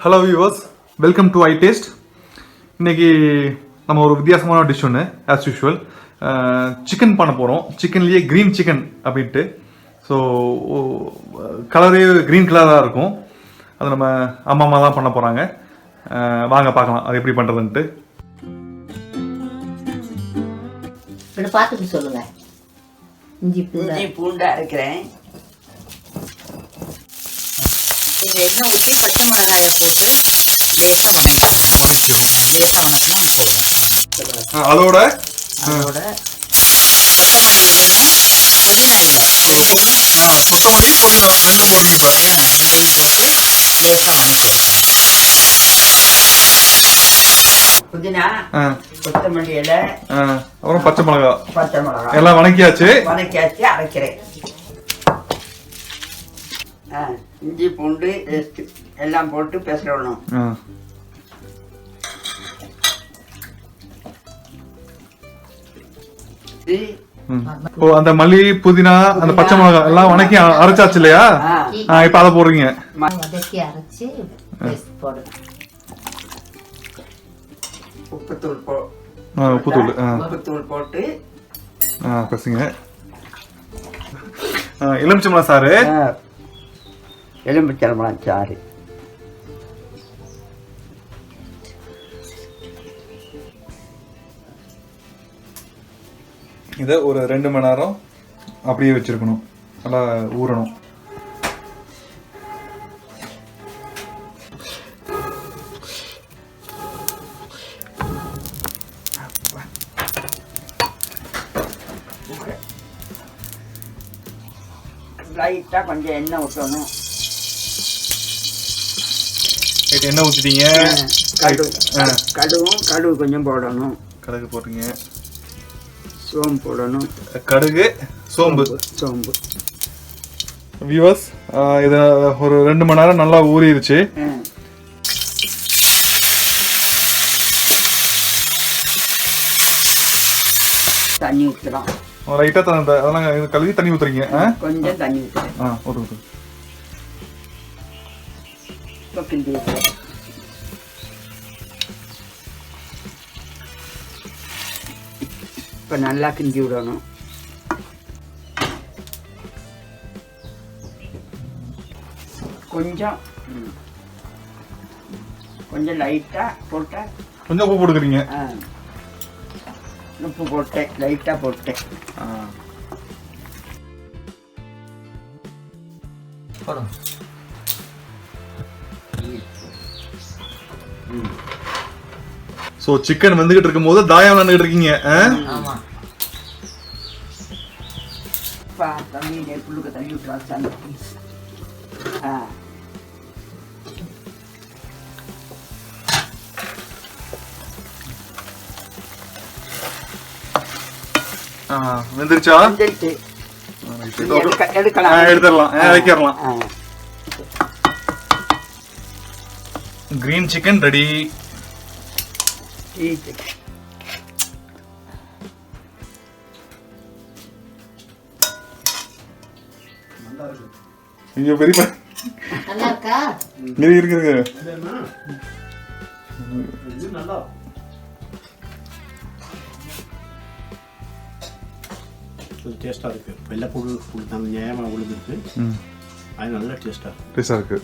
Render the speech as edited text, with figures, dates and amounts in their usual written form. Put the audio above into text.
Hello viewers, welcome to I taste. இன்றைக்கி நம்ம ஒரு வித்தியாசமான டிஷ் ஒன்று ஆஸ் யூஷுவல் சிக்கன் பண்ண போகிறோம். சிக்கன்லேயே க்ரீன் சிக்கன் அப்படின்ட்டு. ஸோ கலரே க்ரீன் கலராக இருக்கும். அது நம்ம அம்மா தான் பண்ண போகிறாங்க. வாங்க பார்க்கலாம் அது எப்படி பண்ணுறதுன்ட்டு. பார்த்துட்டு சொல்லுங்கள். இஞ்சி பூண்டா இருக்கிறேன். இது எண்ணெய் ஊற்றி பச்சை மிளகாயை போட்டு லேசாக வணக்கணும். அதோட கொத்தமல்லி வேணும், புதினா இல்லை. கொத்தமல்லி புதினா ரெண்டும் போடுறீங்க. ரெண்டையும் போட்டு லேசாக வணக்கணும். புதினா, கொத்தமல்லி இலை, அப்புறம் பச்சை மிளகா எல்லாம் வணக்கியாச்சு அரைக்கிறேன். இஞ்சி பூண்டு எல்லாம் போட்டு பேசணும். அந்த மல்லி புதினா அந்த பச்சை மிளகா எல்லாம் வணக்கி அரைச்சாச்சு இல்லையா? இப்ப அதை போடுறீங்க. அரைச்சு உப்புத்தூள் போட்டு பசங்க எலுமிச்சம்பழம் சாறு. எலுமிச்சம்பழம் சாறு இதை ஒரு 2 மணி நேரம் அப்படியே வச்சிருக்கணும், நல்லா ஊறணும். லைட்டா கொஞ்சம் எண்ணெய் ஊற்றணும். எண்ணெய் ஊற்றிட்டீங்க. கடுகு கொஞ்சம் போடணும். கடுகு போட்டுங்க. சோம்பு போடணும். கடுகு சோம்பு. வியூவர்ஸ், இதை ஒரு 2 மணி நேரம் நல்லா ஊறிடுச்சு. தண்ணி ஊற்றலாம். லைட்டா அதெல்லாம் கழுவி தண்ணி ஊத்துறீங்க. கொஞ்சம் தண்ணி ஊற்றுறேன். இப்போ நல்லா கிண்டி விடணும். கொஞ்சம் லைட்டா போட்ட கொஞ்சம் உப்பு போட்டுக்கிறீங்க. உப்பு போட்டேன், லைட்டா போட்டேன். சோ சிக்கன் வந்துகிட்டு இருக்கும் போது தாயம் விளையாண்டுட்டு இருக்கீங்க. ஆமா. தண்ணி புல்லுக்கு தண்ணி விட்டுறாங்க. வெந்துருச்சா? எடுத்துடலாம், வைக்கிறலாம். Green chicken ready. ஐயோ பெரிய நல்லா இருக்கா? இருக்கு. டேஸ்டா இருக்கு. வெள்ளை பூண்டு நியாயமா உழுதுருக்கு. அது நல்லா டேஸ்டா இருக்கு.